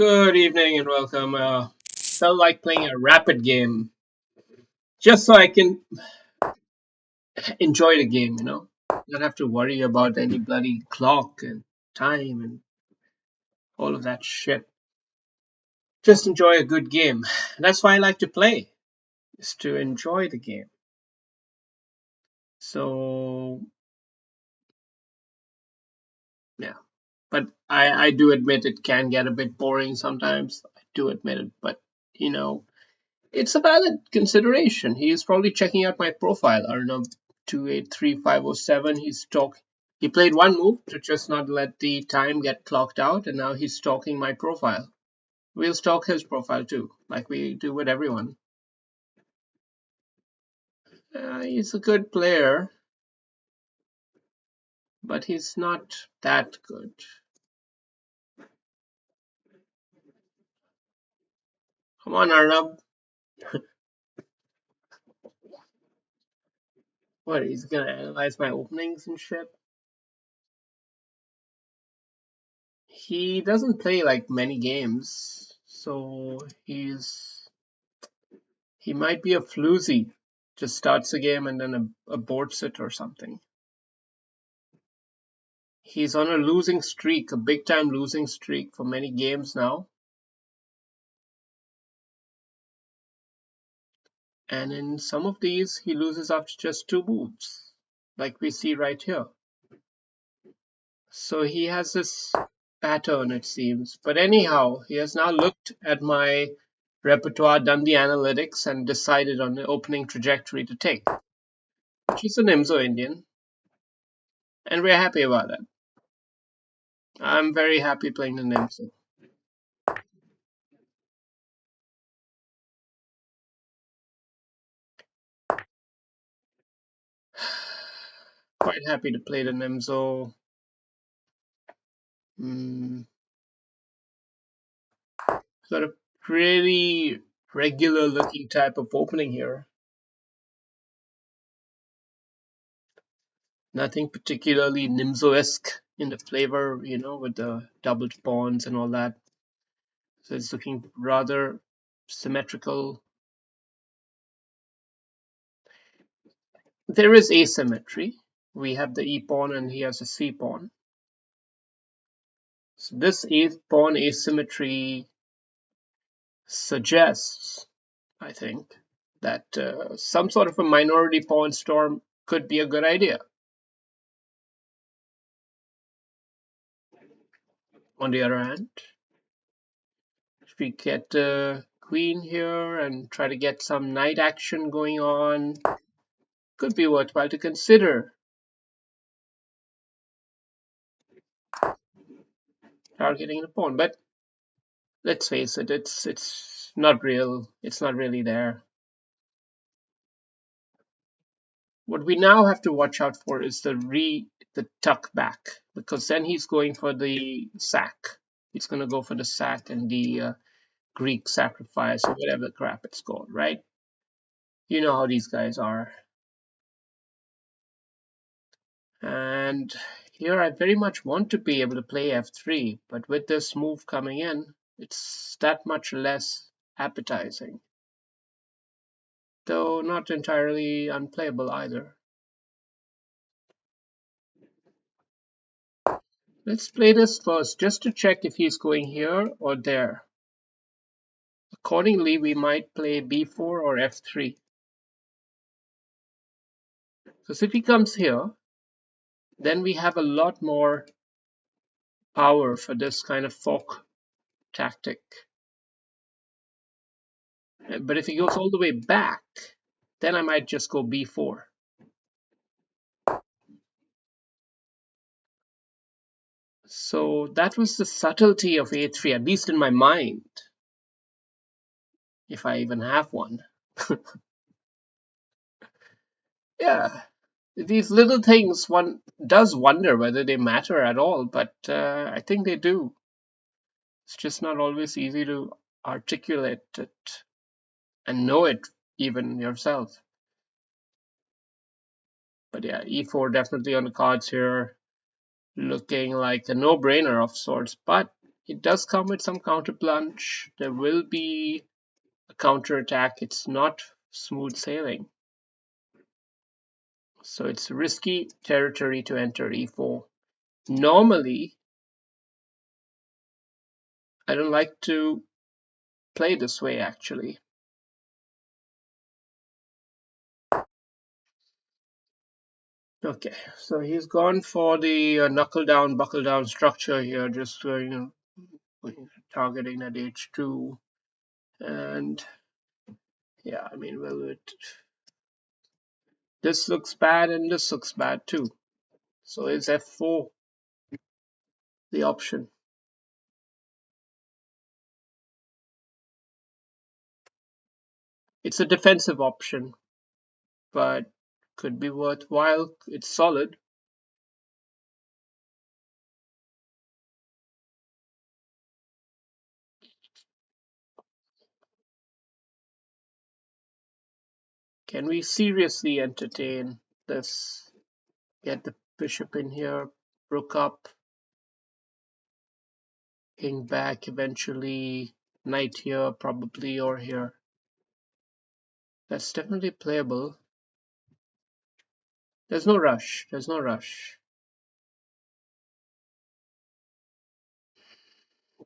Good evening and welcome. Felt like playing a rapid game just so I can enjoy the game, Not have to worry about any bloody clock and time and all of that shit. Just enjoy a good game. That's why I like to play, is to enjoy the game. So, yeah. But I do admit it can get a bit boring sometimes. I do admit it, but you know, it's a valid consideration. He is probably checking out my profile, Arnab 283507. He played one move to just not let the time get clocked out, and now he's stalking my profile. We'll stalk his profile too, like we do with everyone. He's a good player, but he's not that good. Come on, Arnab. What, he's gonna analyze my openings and shit? He doesn't play like many games, so he might be a floozy. Just starts a game and then aborts it or something. He's on a losing streak, a big time losing streak for many games now. And in some of these, he loses after just two moves, like we see right here. So he has this pattern, it seems. But anyhow, he has now looked at my repertoire, done the analytics, and decided on the opening trajectory to take, which is an IMSO Indian. And we're happy about that. I'm very happy playing the IMSO. Quite happy to play the Nimzo. Mm, got a pretty regular looking type of opening here. Nothing particularly Nimzo-esque in the flavor, with the doubled pawns and all that. So it's looking rather symmetrical. There is asymmetry. We have the E pawn and he has a C pawn. So this A pawn asymmetry suggests, I think, that some sort of a minority pawn storm could be a good idea. On the other hand, if we get queen here and try to get some knight action going on, could be worthwhile to consider. Targeting the pawn, but let's face it, it's not real. It's not really there. What we now have to watch out for is the tuck back, because then he's going for the sack. He's going to go for the sack and the Greek sacrifice or whatever crap it's called, right? You know how these guys are. And here I very much want to be able to play f3, but with this move coming in, it's that much less appetizing. Though not entirely unplayable either. Let's play this first, just to check if he's going here or there. Accordingly, we might play b4 or f3. Because if he comes here, then we have a lot more power for this kind of fork tactic. But if he goes all the way back, then I might just go b4. So that was the subtlety of a3, at least in my mind, if I even have one. Yeah, these little things, one does wonder whether they matter at all, but I think they do. It's just not always easy to articulate it and know it even yourself. But yeah, e4 definitely on the cards here, looking like a no-brainer of sorts. But it does come with some counter punch. There will be a counter attack. It's not smooth sailing. So it's risky territory to enter e4. Normally, I don't like to play this way actually. Okay, so he's gone for the knuckle down, buckle down structure here, just targeting at h2. And yeah, I mean, well, this looks bad and this looks bad too. So is f4 the option? It's a defensive option, but could be worthwhile. It's solid. Can we seriously entertain this? Get the bishop in here, rook up, king back eventually, knight here probably, or here. That's definitely playable. There's no rush. There's no rush.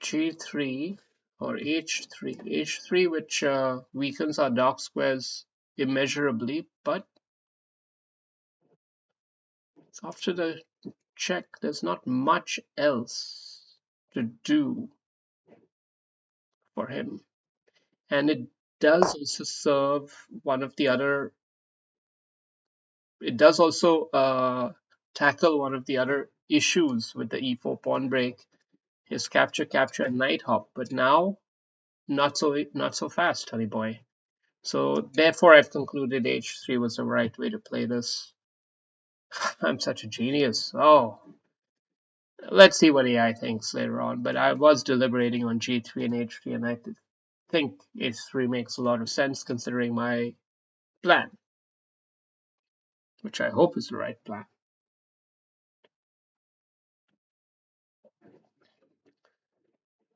G3 or H3. H3, which weakens our dark squares immeasurably, but after the check, there's not much else to do for him. And it does also serve one of the other, it does also tackle one of the other issues with the e4 pawn break, his capture, and knight hop. But now, not so fast, honey boy. So therefore, I've concluded h3 was the right way to play this. I'm such a genius. Oh, let's see what AI thinks later on. But I was deliberating on g3 and h3, and I think h3 makes a lot of sense considering my plan, which I hope is the right plan.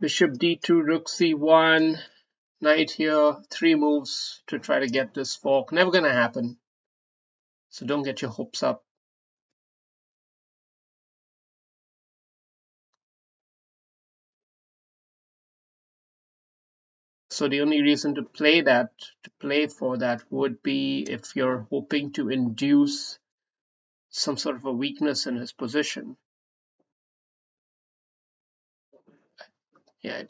Bishop d2, rook c1, knight here, 3 moves to try to get this fork. Never gonna happen. So don't get your hopes up. So the only reason to play for that would be if you're hoping to induce some sort of a weakness in his position. Yeah,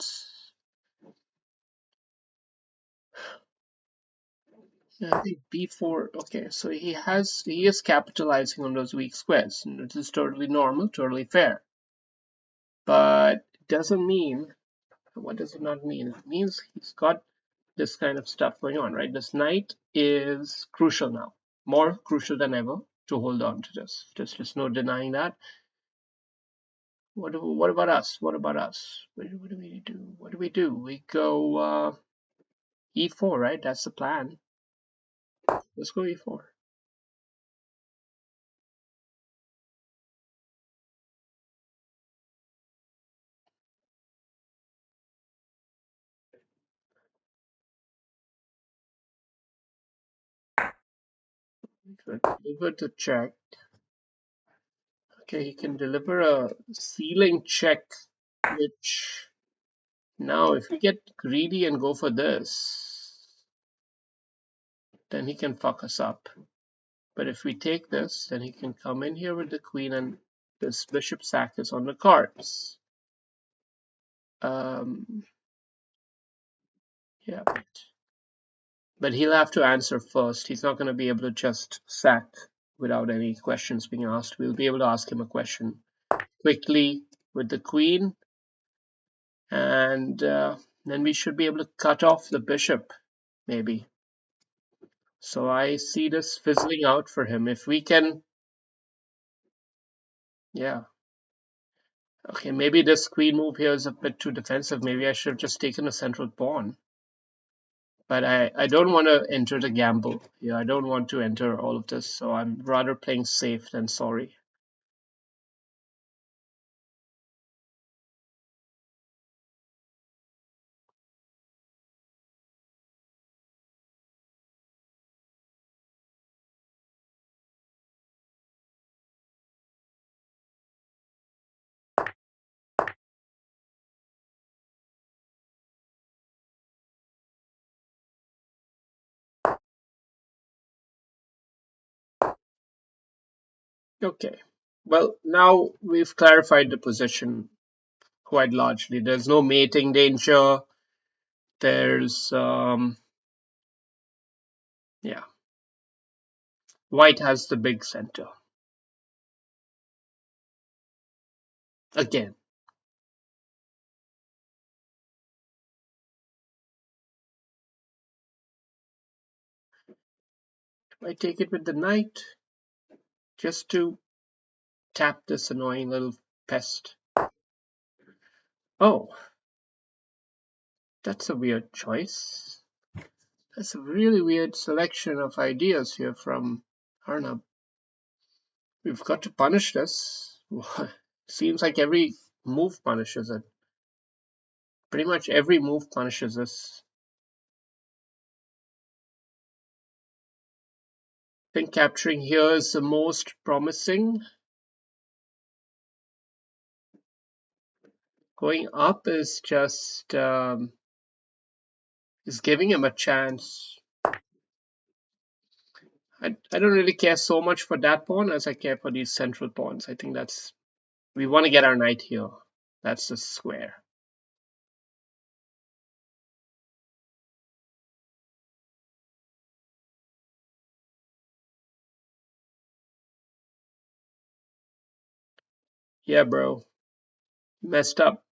I think b4. Okay, so he is capitalizing on those weak squares, and this is totally normal, totally fair. But it doesn't mean, what does it not mean? It means he's got this kind of stuff going on, right? This knight is crucial now, more crucial than ever to hold on to this. There's just no denying that. What about us? What about us? What do we do? What do we do? We go e4, right? That's the plan. Let's go e4. Deliver the check. Okay, he can deliver a ceiling check, which now if we get greedy and go for this, then he can fuck us up. But if we take this, then he can come in here with the queen and this bishop sack is on the cards. Yeah, but he'll have to answer first. He's not going to be able to just sack without any questions being asked. We'll be able to ask him a question quickly with the queen, and then we should be able to cut off the bishop, maybe. So I see this fizzling out for him. If we can, yeah. Okay, maybe this queen move here is a bit too defensive. Maybe I should have just taken a central pawn. But I don't want to enter the gamble. Yeah, I don't want to enter all of this. So I'm rather playing safe than sorry. Okay. Well, now we've clarified the position quite largely. There's no mating danger. There's yeah. White has the big center. Again. I take it with the knight just to tap this annoying little pest. Oh, that's a weird choice. That's a really weird selection of ideas here from Arnab. We've got to punish this. Seems like every move punishes it. Pretty much every move punishes this. I think capturing here is the most promising. Going up is just is giving him a chance. I don't really care so much for that pawn as I care for these central pawns. I think that's we want to get our knight here. That's the square. Yeah, bro. You messed up.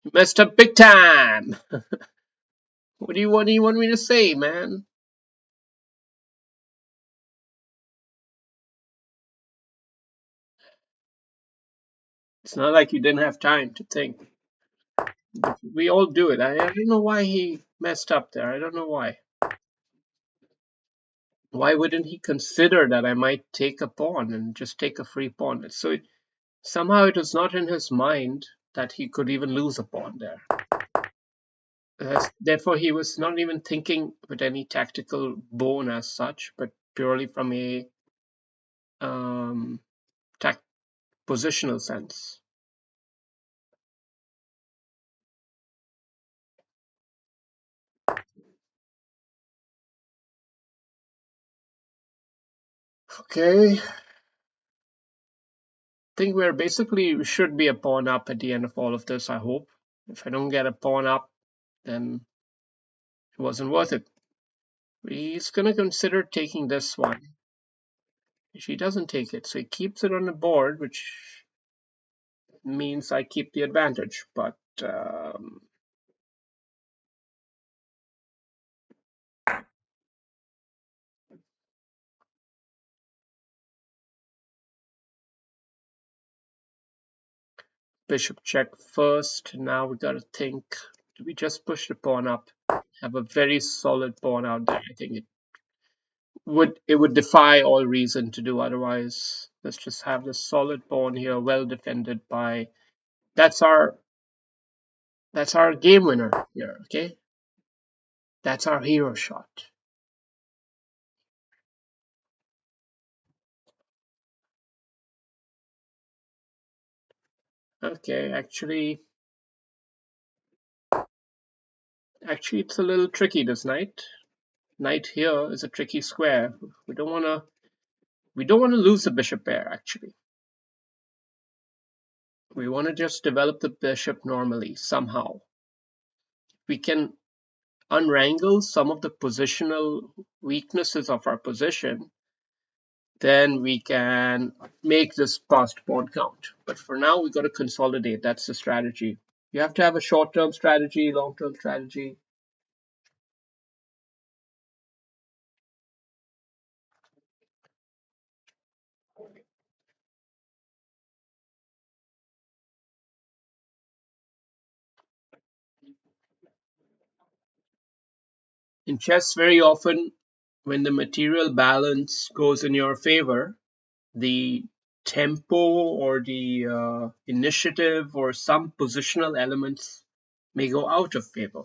You messed up big time. What do you want me to say, man? It's not like you didn't have time to think. We all do it. I don't know why he messed up there. I don't know why. Why wouldn't he consider that I might take a pawn and just take a free pawn? Somehow it was not in his mind that he could even lose a pawn there. Therefore, he was not even thinking with any tactical bone as such, but purely from a um, tac- positional sense. Okay, I think we should be a pawn up at the end of all of this. I hope. If I don't get a pawn up, then it wasn't worth it. He's gonna consider taking this one. She doesn't take it, so he keeps it on the board, which means I keep the advantage. But bishop check first. Now we gotta think. Do we just push the pawn up? Have a very solid pawn out there. I think it would defy all reason to do otherwise. Let's just have the solid pawn here, well defended by. That's our that's our game winner here. Okay, that's our hero shot. Okay, actually, it's a little tricky this night. Knight here is a tricky square. We don't want to lose the bishop pair. Actually, we want to just develop the bishop normally somehow. We can unwrangle some of the positional weaknesses of our position, then we can make this passed pawn count. But for now, we got to consolidate. That's the strategy. You have to have a short-term strategy, long-term strategy. In chess, very often, when the material balance goes in your favor, the tempo or the initiative or some positional elements may go out of favor.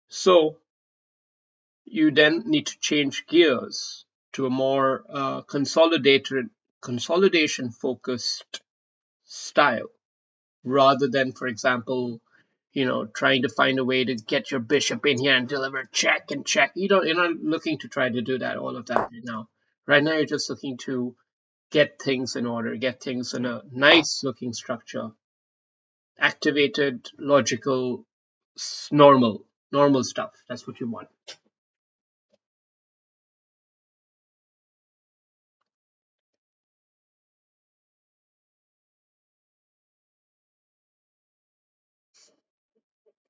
So you then need to change gears to a more consolidation focused style rather than, for example, trying to find a way to get your bishop in here and deliver check and check. You're not looking to try to do that, all of that right now. Right now, you're just looking to get things in order, get things in a nice looking structure, activated, logical, normal stuff. That's what you want.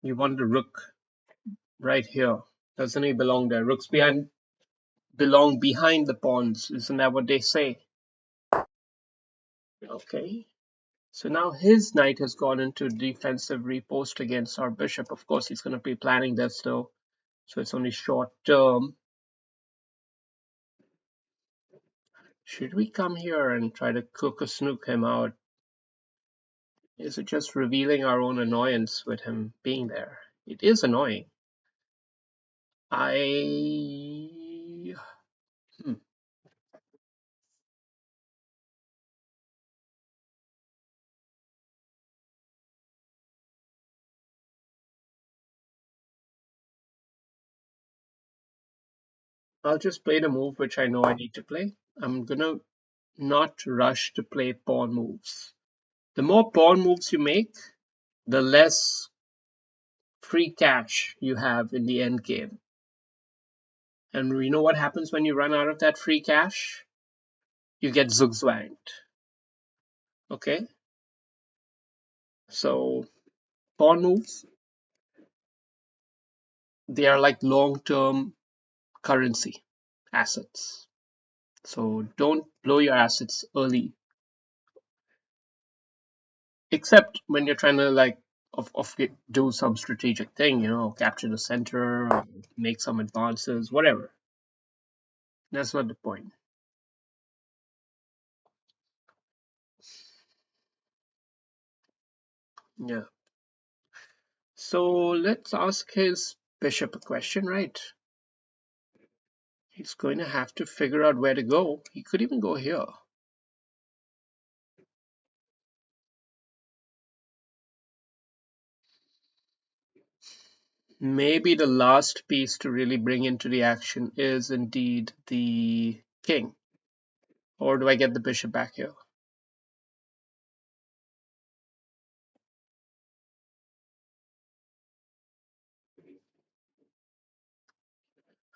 You want the rook right here. Doesn't he belong there? Rooks behind belong behind the pawns. Isn't that what they say? Okay. So now his knight has gone into defensive riposte against our bishop. Of course, he's going to be planning this though, so it's only short term. Should we come here and try to cook or snook him out? Is it just revealing our own annoyance with him being there? It is annoying. I. Hmm. I'll just play the move which I know I need to play. I'm gonna not rush to play pawn moves. The more pawn moves you make, the less free cash you have in the end game. And you know what happens when you run out of that free cash? You get zugzwanged. Okay? So pawn moves, they are like long-term currency assets. So don't blow your assets early, except when you're trying to like do some strategic thing, capture the center, or make some advances, whatever. That's not the point. Yeah. So let's ask his bishop a question, right? He's going to have to figure out where to go. He could even go here. Maybe the last piece to really bring into the action is indeed the king. Or do I get the bishop back here?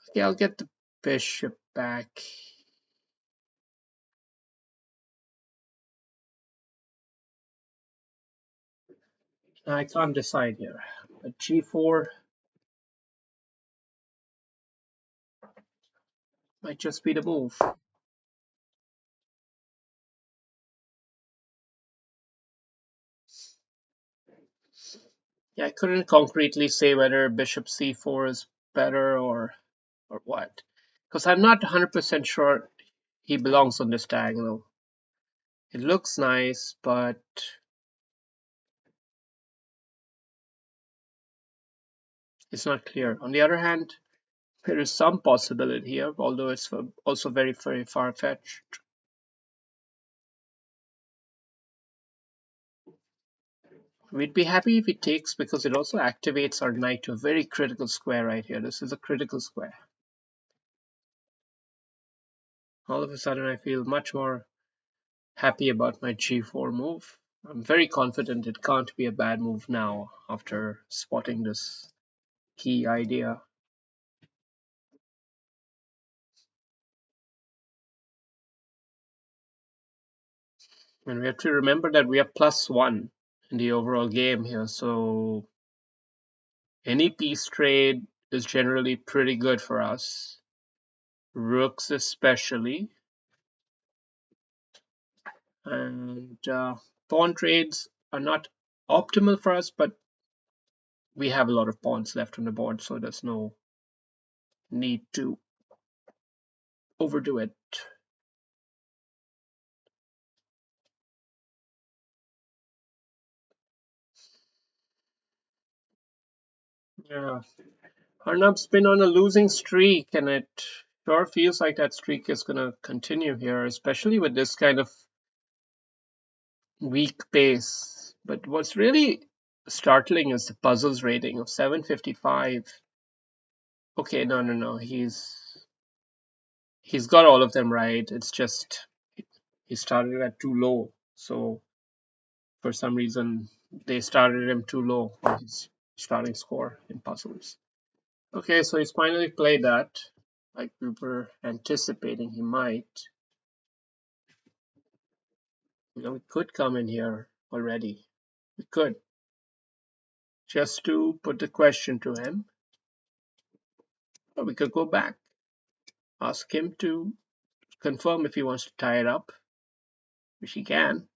Okay, I'll get the bishop back. I can't decide here. But g4 might just be the move. Yeah, I couldn't concretely say whether bishop c4 is better or what. Because I'm not 100% sure he belongs on this diagonal. It looks nice, but it's not clear. On the other hand, there is some possibility here, although it's also very, very far-fetched. We'd be happy if he takes because it also activates our knight to a very critical square right here. This is a critical square. All of a sudden, I feel much more happy about my g4 move. I'm very confident it can't be a bad move now after spotting this key idea. And we have to remember that we are +1 in the overall game here, so any piece trade is generally pretty good for us. Rooks especially. And pawn trades are not optimal for us, but we have a lot of pawns left on the board, so there's no need to overdo it. Yeah, Arnab's been on a losing streak, and it sure feels like that streak is going to continue here, especially with this kind of weak pace. But what's really startling is the puzzles rating of 755. Okay, no. He He's got all of them right. It's just he started at too low. So for some reason, they started him too low on his starting score in puzzles. Okay, so he's finally played that, like we were anticipating he might. We could come in here already. We could, just to put the question to him, or we could go back, ask him to confirm if he wants to tie it up, which he can.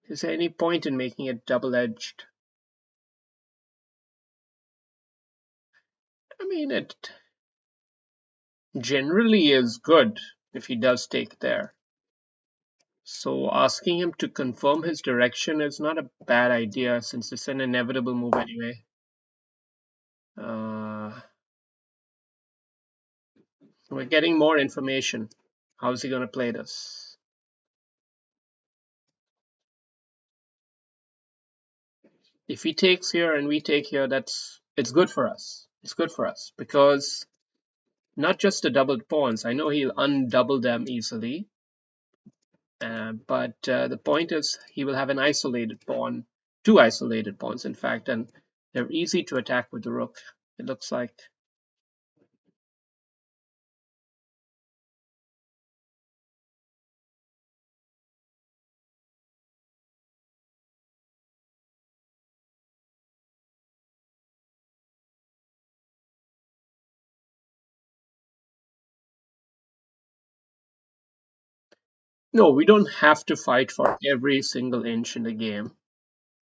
Is there any point in making it double-edged? I mean, it generally is good if he does take there. So asking him to confirm his direction is not a bad idea since it's an inevitable move anyway. We're getting more information. How's he going to play this? If he takes here and we take here, it's good for us. It's good for us because not just the doubled pawns. I know he'll undouble them easily, but the point is he will have an isolated pawn, two isolated pawns, in fact, and they're easy to attack with the rook. It looks like. No, we don't have to fight for every single inch in the game.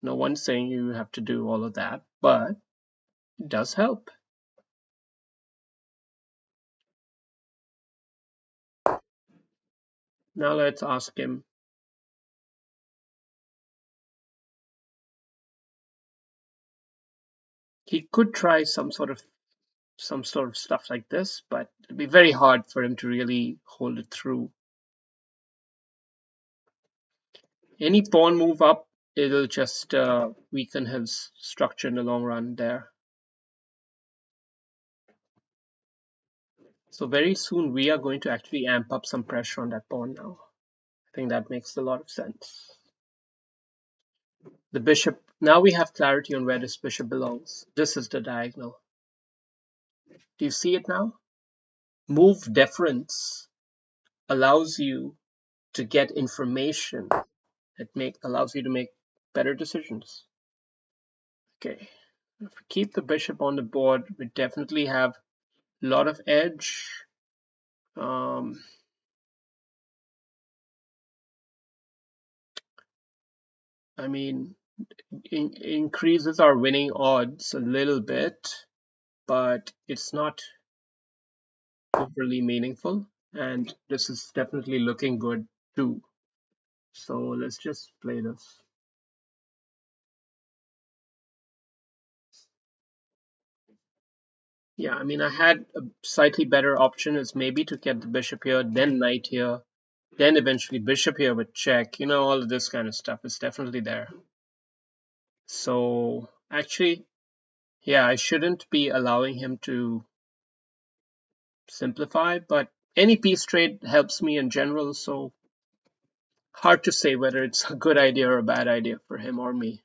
No one's saying you have to do all of that, but it does help. Now let's ask him. He could try some sort of stuff like this, but it'd be very hard for him to really hold it through. Any pawn move up, it'll just weaken his structure in the long run there. So very soon we are going to actually amp up some pressure on that pawn now. I think that makes a lot of sense. The bishop, now we have clarity on where this bishop belongs. This is the diagonal. Do you see it now? Move deference allows you to get information. Allows you to make better decisions. Okay, if we keep the bishop on the board, we definitely have a lot of edge. I mean, increases our winning odds a little bit, but it's not overly meaningful. And this is definitely looking good too. So let's just play this. Yeah, I mean, I had a slightly better option is maybe to get the bishop here, then knight here, then eventually bishop here with check. All of this kind of stuff is definitely there. So actually, yeah, I shouldn't be allowing him to simplify, but any piece trade helps me in general, so hard to say whether it's a good idea or a bad idea for him or me.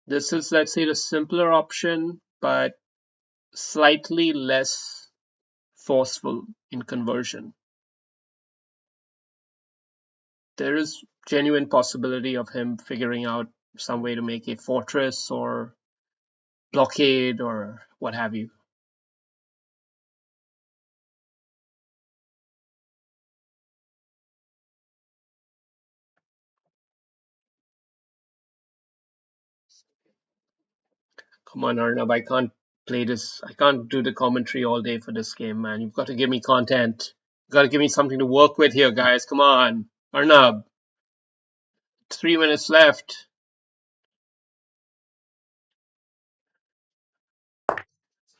This is, let's say, the simpler option, but slightly less forceful in conversion. There is genuine possibility of him figuring out some way to make a fortress or blockade or what have you. Come on, Arnab, I can't play this. I can't do the commentary all day for this game, man. You've got to give me content. You've got to give me something to work with here, guys. Come on. Arnab, 3 minutes left.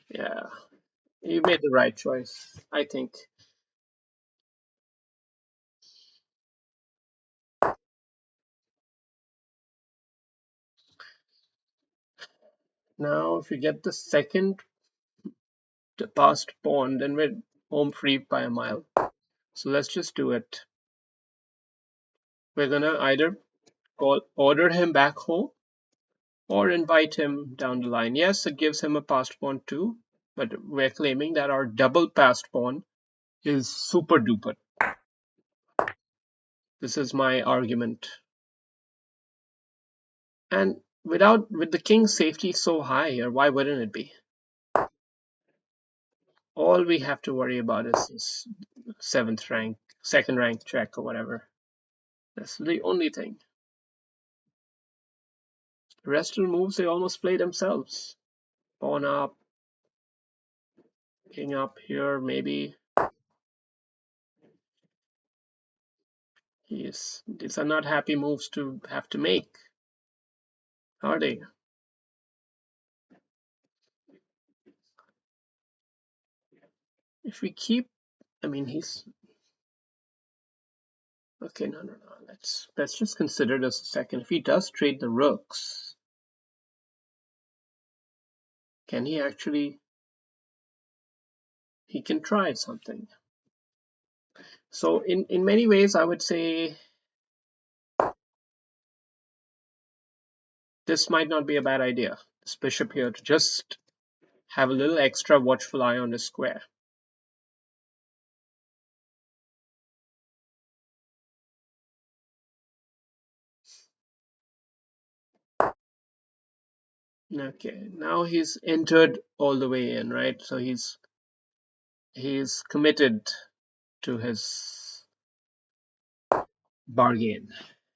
Yeah, you made the right choice, I think. Now, if we get the second passed pawn, then we're home free by a mile. So let's just do it. We're gonna either order him back home or invite him down the line. Yes, it gives him a passed pawn too, but we're claiming that our double passed pawn is super duper. This is my argument. And with the king's safety so high, or why wouldn't it be? All we have to worry about is this seventh rank, second rank check or whatever. That's the only thing. The rest of the moves they almost play themselves. Pawn up, king up here, maybe. Yes, these are not happy moves to have to make, are they? If we keep, I mean, he's okay. No, no, no. Let's just consider this a second. If he does trade the rooks, can he actually? He can try something. So in many ways, I would say this might not be a bad idea. This bishop here to just have a little extra watchful eye on the square. Okay, now he's entered all the way in, right? So he's committed to his bargain,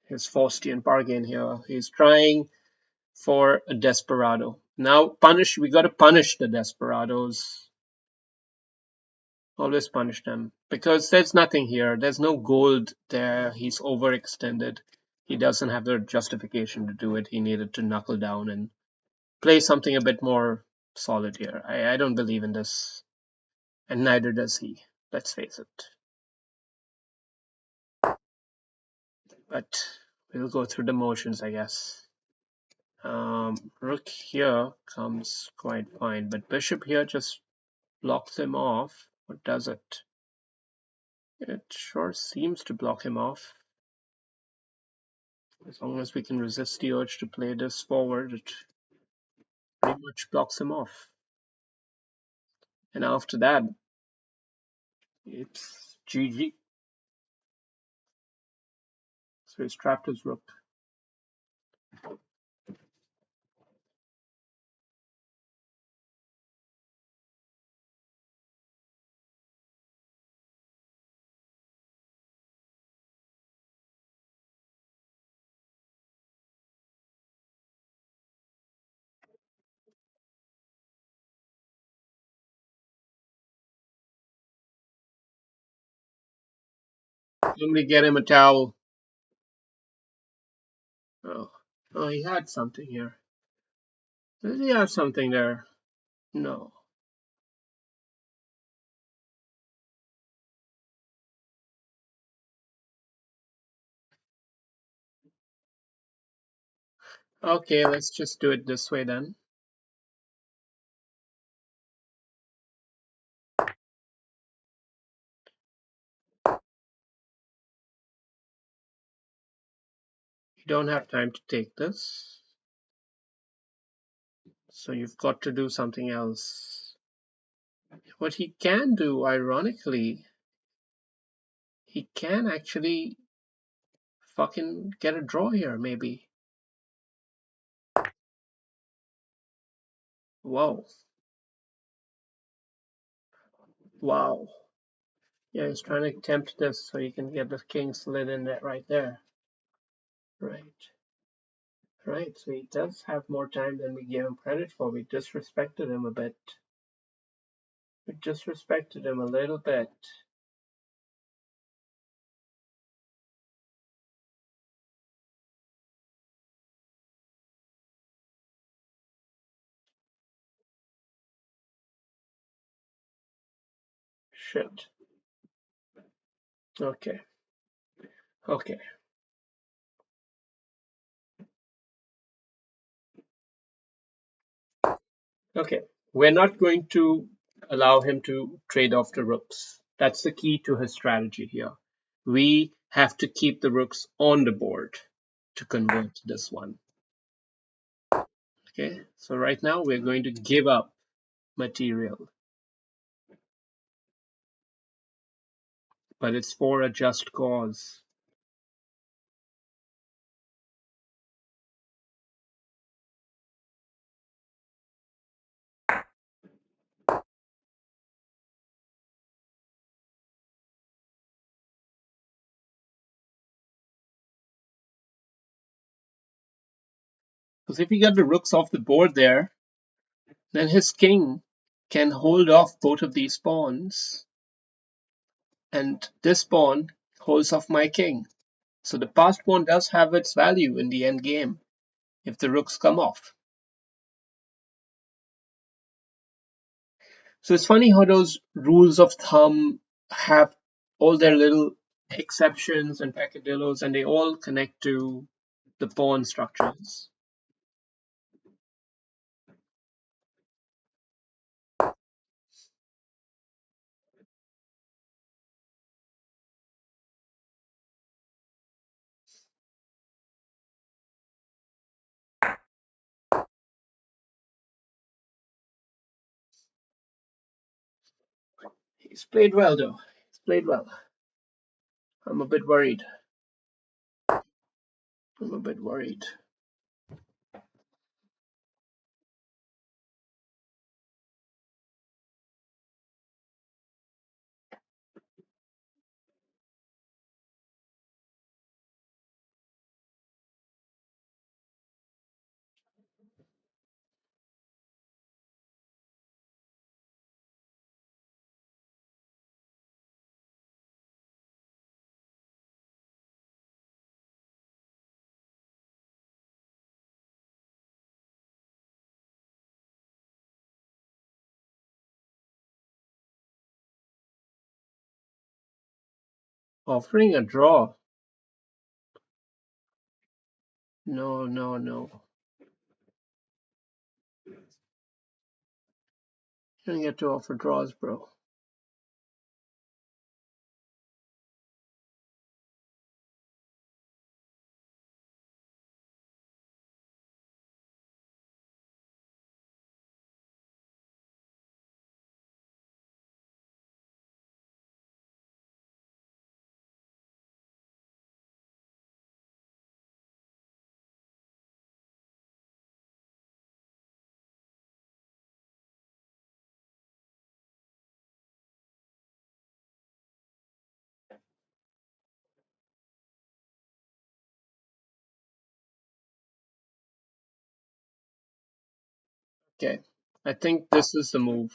his Faustian bargain here. He's trying for a desperado. Now we gotta punish the desperados. Always punish them. Because there's nothing here. There's no gold there. He's overextended. He doesn't have the justification to do it. He needed to knuckle down and play something a bit more solid here. I don't believe in this. And neither does he. Let's face it. But we'll go through the motions, I guess. Rook here comes quite fine, but bishop here just blocks him off. Or does it? It sure seems to block him off. As long as we can resist the urge to play this forward, it pretty much blocks him off. And after that, it's GG. So he's trapped his rook. Somebody get him a towel. Oh, oh, he had something here. Does he have something there? No. Okay, let's just do it this way then. You don't have time to take this. So you've got to do something else. What he can do, ironically, he can actually fucking get a draw here, maybe. Whoa. Wow. Yeah, he's trying to tempt this so he can get the king slid in that right there. Right. Right. So he does have more time than we gave him credit for. We disrespected him a bit. We disrespected him a little bit. Shit. Okay. Okay. Okay, we're not going to allow him to trade off the rooks. That's the key to his strategy here. We have to keep the rooks on the board to convert this one. Okay, so right now we're going to give up material, but it's for a just cause. Because if we get the rooks off the board there, then his king can hold off both of these pawns, and this pawn holds off my king. So the passed pawn does have its value in the end game if the rooks come off. So it's funny how those rules of thumb have all their little exceptions and peccadillos, and they all connect to the pawn structures. He's played well, though. He's played well. I'm a bit worried. I'm a bit worried. Offering a draw. No, no, no. You don't get to offer draws, bro. Okay. I think this is the move.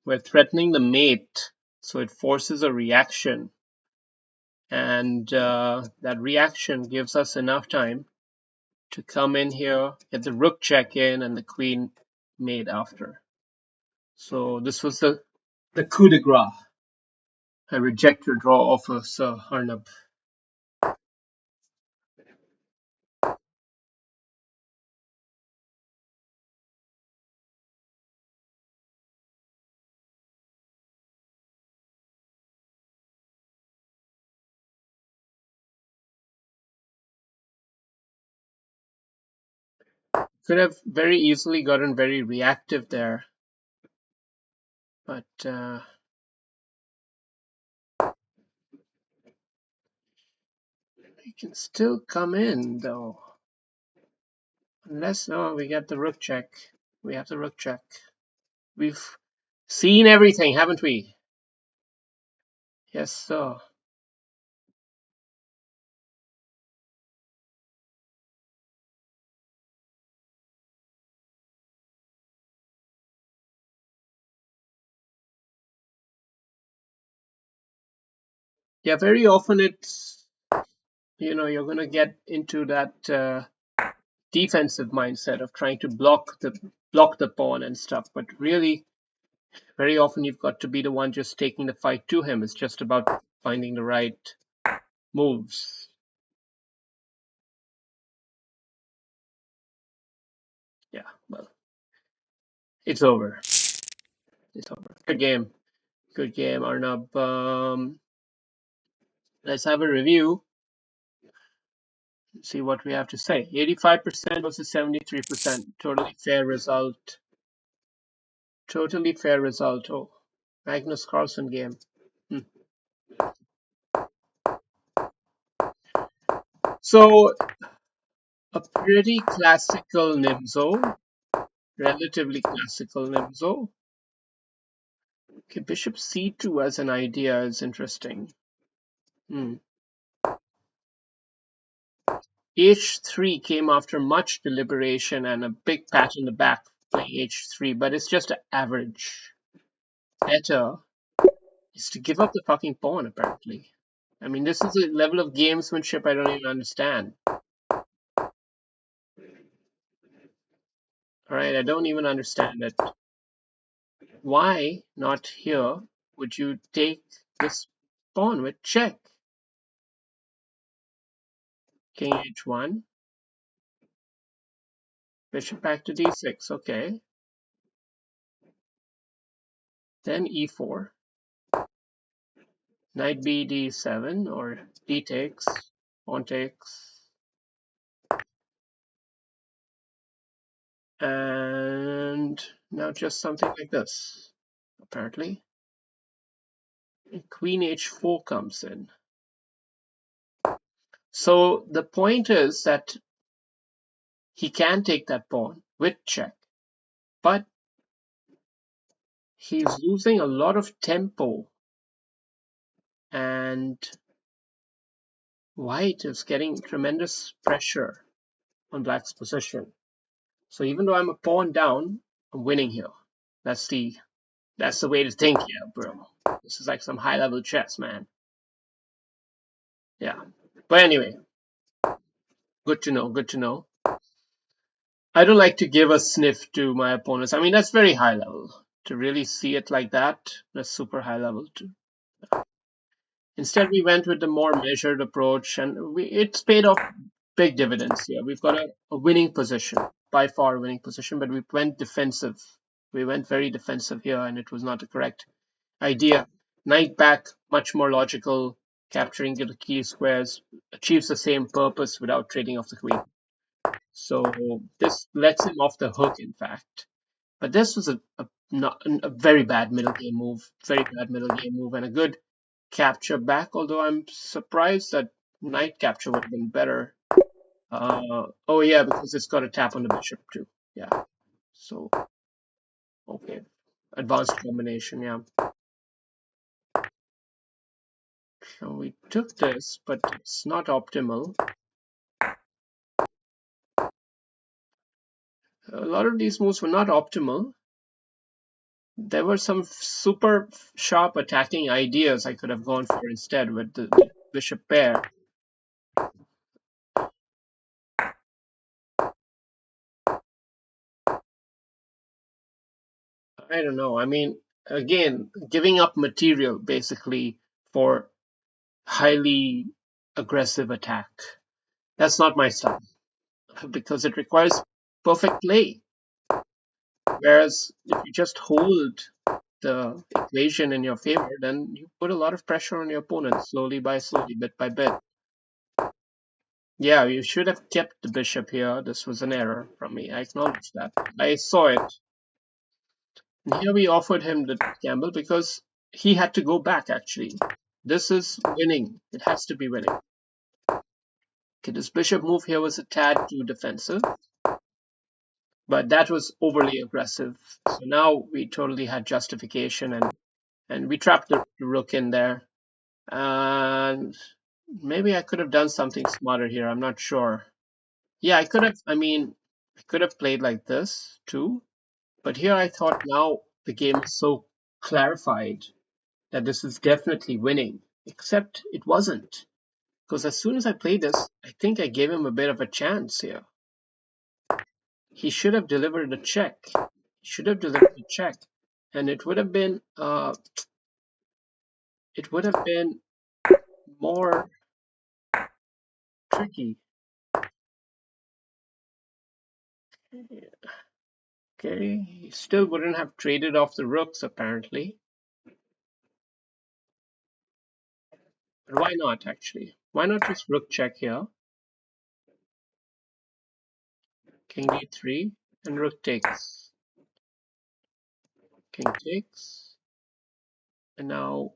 We're threatening the mate, so it forces a reaction. And that reaction gives us enough time to come in here, get the rook check in, and the queen mate after. So this was the coup de grace. I reject your draw offer, Sir Arnab. Could have very easily gotten very reactive there, but he can still come in though. Unless we get the rook check. We have the rook check. We've seen everything, haven't we? Yes, sir. Yeah, very often it's you're gonna get into that defensive mindset of trying to block the pawn and stuff. But really, very often you've got to be the one just taking the fight to him. It's just about finding the right moves. Yeah, well, It's over. It's over. Good game. Good game, Arnab. Let's have a review. See what we have to say. 85% versus 73%. Totally fair result. Totally fair result. Oh, Magnus Carlsen game. Hmm. So, a pretty classical Nimzo. Relatively classical Nimzo. Okay, bishop c2 as an idea is interesting. Hmm. h3 came after much deliberation and a big pat in the back playing h3, but it's just average. Better is to give up the fucking pawn, apparently. I mean, this is a level of gamesmanship I don't even understand. Alright, I don't even understand it. Why not here would you take this pawn with check? King h1, bishop back to d6, okay. Then e4, knight b d7 or d takes, pawn takes, and now just something like this, apparently. Queen h4 comes in. So the point is that he can take that pawn with check, but he's losing a lot of tempo, and white is getting tremendous pressure on black's position. So even though I'm a pawn down, I'm winning here. That's the way to think here, bro. This is like some high level chess, man. Yeah. But anyway, good to know. Good to know. I don't like to give a sniff to my opponents. I mean, that's very high level. To really see it like that, that's super high level too. Instead, we went with the more measured approach, and it's paid off big dividends here. We've got a winning position, by far a winning position, but we went defensive. We went very defensive here, and it was not the correct idea. Knight back, much more logical, capturing the key squares, achieves the same purpose without trading off the queen. So this lets him off the hook, in fact. But this was a very bad middle game move, and a good capture back, although I'm surprised that knight capture would have been better. Oh yeah, because it's got a tap on the bishop too. Yeah. So, okay. Advanced combination, yeah. So we took this, but it's not optimal. A lot of these moves were not optimal. There were some super sharp attacking ideas I could have gone for instead with the bishop pair. I don't know. I mean, again, giving up material basically for highly aggressive attack. That's not my style because it requires perfect play. Whereas if you just hold the equation in your favor, then you put a lot of pressure on your opponent slowly, bit by bit. Yeah, you should have kept the bishop here. This was an error from me. I acknowledge that. I saw it. And here we offered him the gamble because he had to go back, actually. This is winning. It has to be winning. Okay, this bishop move here was a tad too defensive, but that was overly aggressive. So now we totally had justification, and we trapped the rook in there. And maybe I could have done something smarter here. I'm not sure. Yeah, I could have. I mean, I could have played like this too. But here I thought now the game is so clarified that this is definitely winning. Except it wasn't. Because as soon as I played this, I think I gave him a bit of a chance here. He should have delivered a check. And it would have been more tricky. Okay, Okay, he still wouldn't have traded off the rooks apparently. But why not actually? Why not just rook check here? King d3 and rook takes. King takes. And now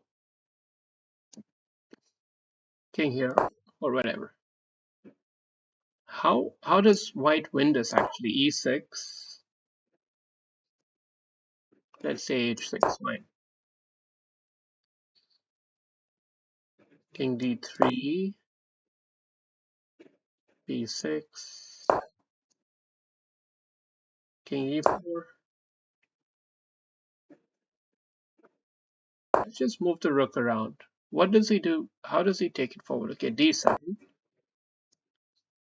king here or whatever. How does white win this actually? E6. Let's say h6, fine. King d3, b6, king e4. Let's just move the rook around. What does he do? How does he take it forward? Okay, d7.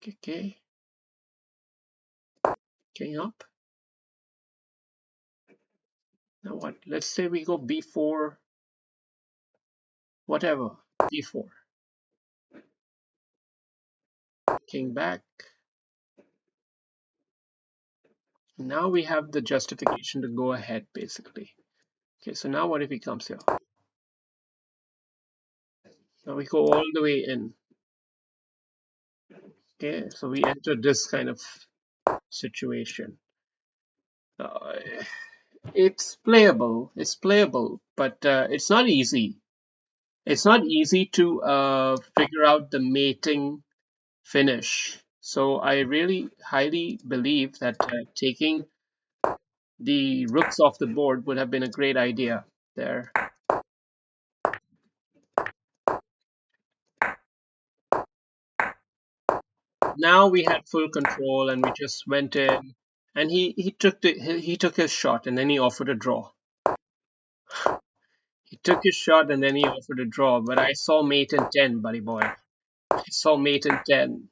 Okay, king up. Now what? Let's say we go b4, whatever, d4. King back. Now we have the justification to go ahead, basically. Okay, so now what if he comes here? Now we go all the way in. Okay, so we enter this kind of situation. Uh, it's playable, but it's not easy. It's not easy to figure out the mating finish. So I really highly believe that taking the rooks off the board would have been a great idea there. Now we had full control and we just went in and he took his shot and then he offered a draw. He took his shot and then he offered a draw, but I saw mate in 10, buddy boy. I saw mate in 10.